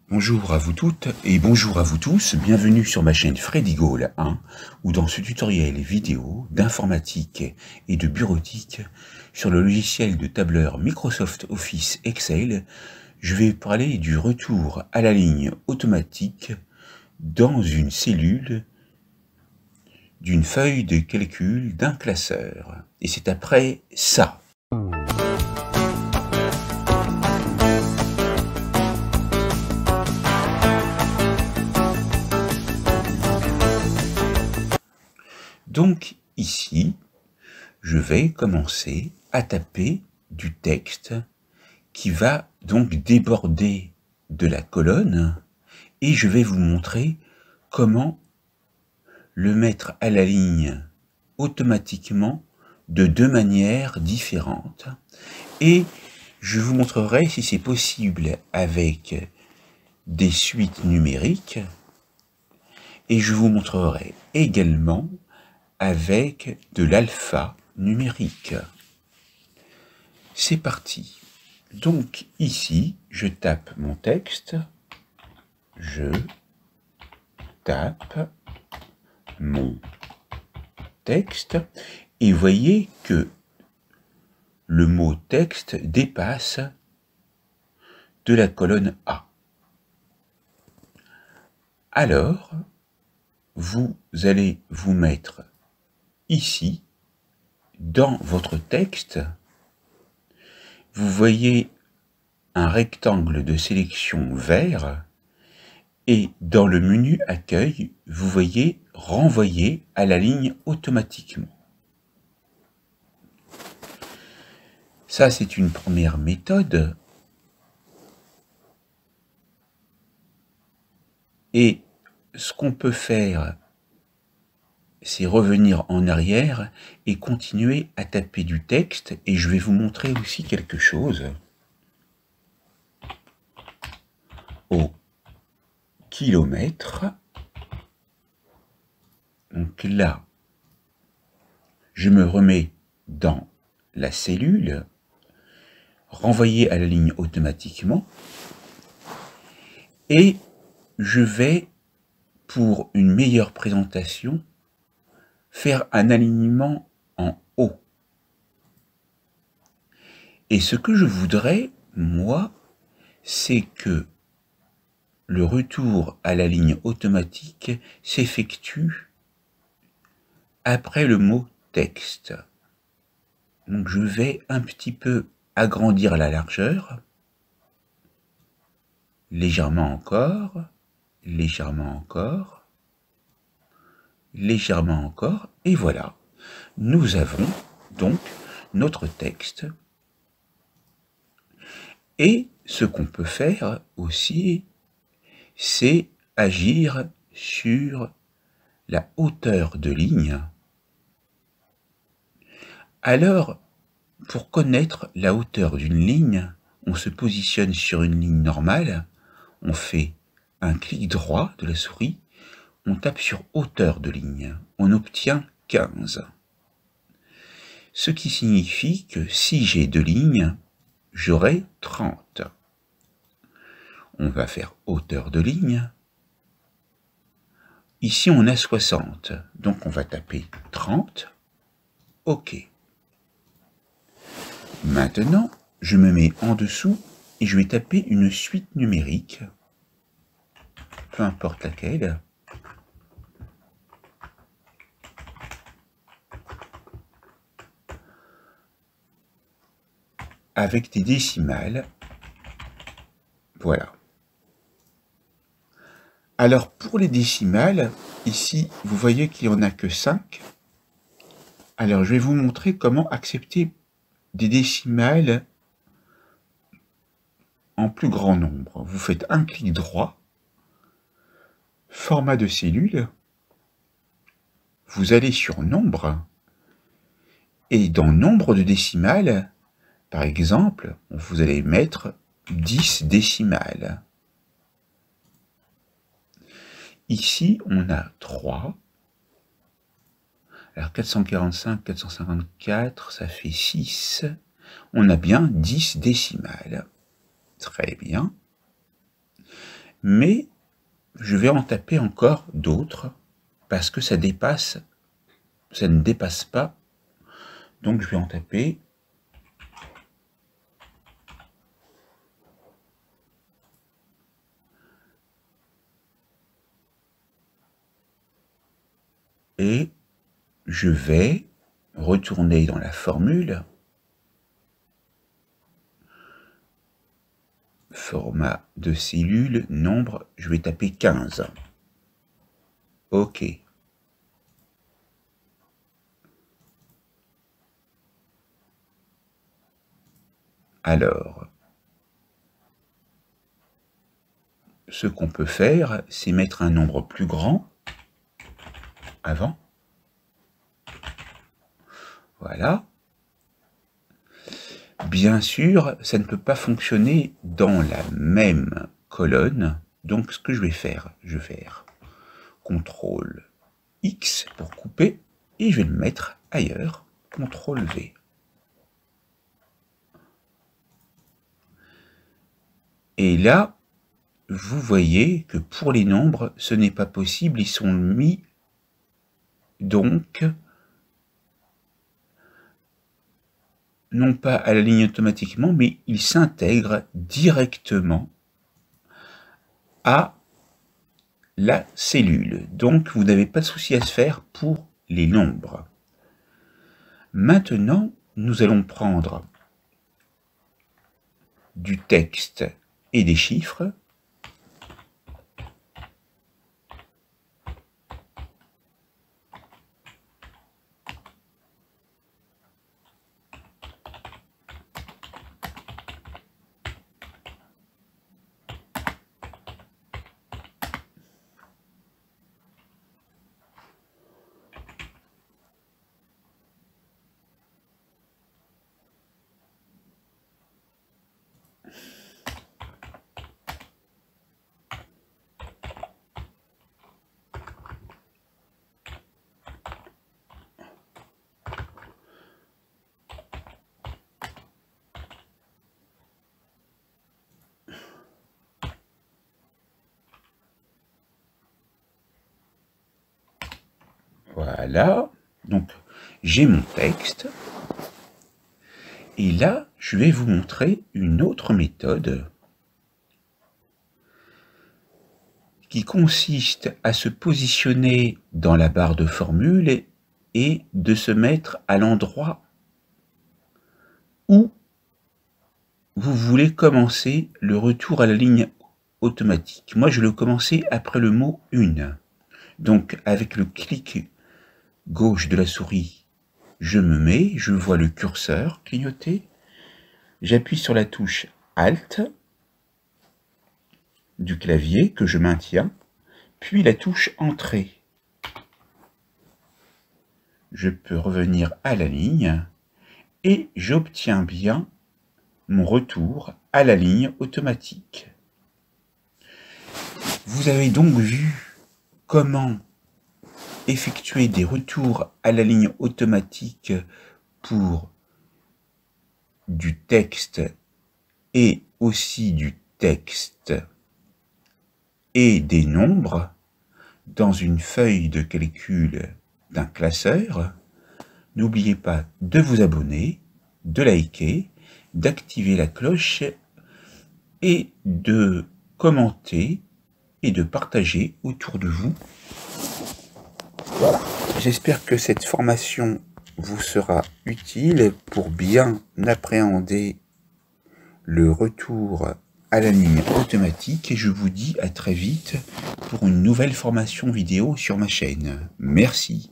Bonjour à vous toutes et bonjour à vous tous, bienvenue sur ma chaîne Freddy Gall 1, où dans ce tutoriel vidéo d'informatique et de bureautique sur le logiciel de tableur Microsoft Office Excel, je vais parler du retour à la ligne automatique dans une cellule d'une feuille de calcul d'un classeur. Et c'est après ça. Donc ici, je vais commencer à taper du texte qui va donc déborder de la colonne et je vais vous montrer comment le mettre à la ligne automatiquement de deux manières différentes. Et je vous montrerai si c'est possible avec des suites numériques et je vous montrerai également avec de l'alpha numérique. C'est parti. Donc ici, je tape mon texte, je tape mon texte, et voyez que le mot texte dépasse de la colonne A. Alors, vous allez vous mettre ici, dans votre texte, vous voyez un rectangle de sélection vert et dans le menu accueil, vous voyez renvoyer à la ligne automatiquement. Ça, c'est une première méthode. Et ce qu'on peut faire, c'est revenir en arrière et continuer à taper du texte. Et je vais vous montrer aussi quelque chose. Au kilomètre. Donc là, je me remets dans la cellule, renvoyer à la ligne automatiquement. Et je vais, pour une meilleure présentation, faire un alignement en haut. Et ce que je voudrais, moi, c'est que le retour à la ligne automatique s'effectue après le mot texte. Donc je vais un petit peu agrandir la largeur, légèrement encore, légèrement encore, légèrement encore, et voilà. Nous avons donc notre texte. Et ce qu'on peut faire aussi, c'est agir sur la hauteur de ligne. Alors, pour connaître la hauteur d'une ligne, on se positionne sur une ligne normale, on fait un clic droit de la souris, on tape sur hauteur de ligne, on obtient 15. Ce qui signifie que si j'ai deux lignes, j'aurai 30. On va faire hauteur de ligne. Ici, on a 60, donc on va taper 30. OK. Maintenant, je me mets en dessous et je vais taper une suite numérique, peu importe laquelle. Avec des décimales. Voilà. Alors pour les décimales, ici, vous voyez qu'il n'y en a que 5. Alors je vais vous montrer comment accepter des décimales en plus grand nombre. Vous faites un clic droit, format de cellule, vous allez sur nombre, et dans nombre de décimales, par exemple, vous allez mettre 10 décimales. Ici, on a 3. Alors 445, 454, ça fait 6. On a bien 10 décimales. Très bien. mais je vais en taper encore d'autres parce que ça ne dépasse pas. Donc je vais en taper et je vais retourner dans la formule, format de cellule, nombre, je vais taper 15. OK. Alors, ce qu'on peut faire, c'est mettre un nombre plus grand avant. Voilà. Bien sûr, ça ne peut pas fonctionner dans la même colonne. Donc, ce que je vais faire CTRL X pour couper et je vais le mettre ailleurs. CTRL V. Et là, vous voyez que pour les nombres, ce n'est pas possible. Ils sont mis donc non pas à la ligne automatiquement, mais ils s'intègrent directement à la cellule. Donc, vous n'avez pas de souci à se faire pour les nombres. Maintenant, nous allons prendre du texte et des chiffres. Voilà, donc j'ai mon texte. Et là, je vais vous montrer une autre méthode qui consiste à se positionner dans la barre de formule et de se mettre à l'endroit où vous voulez commencer le retour à la ligne automatique. Moi, je le commençais après le mot « une ». Donc, avec le clic gauche de la souris, je me mets, je vois le curseur clignoter, j'appuie sur la touche Alt du clavier que je maintiens, puis la touche Entrée. Je peux revenir à la ligne et j'obtiens bien mon retour à la ligne automatique. Vous avez donc vu comment effectuer des retours à la ligne automatique pour du texte et aussi du texte et des nombres dans une feuille de calcul d'un classeur. N'oubliez pas de vous abonner, de liker, d'activer la cloche et de commenter et de partager autour de vous. Voilà, j'espère que cette formation vous sera utile pour bien appréhender le retour à la ligne automatique et je vous dis à très vite pour une nouvelle formation vidéo sur ma chaîne. Merci.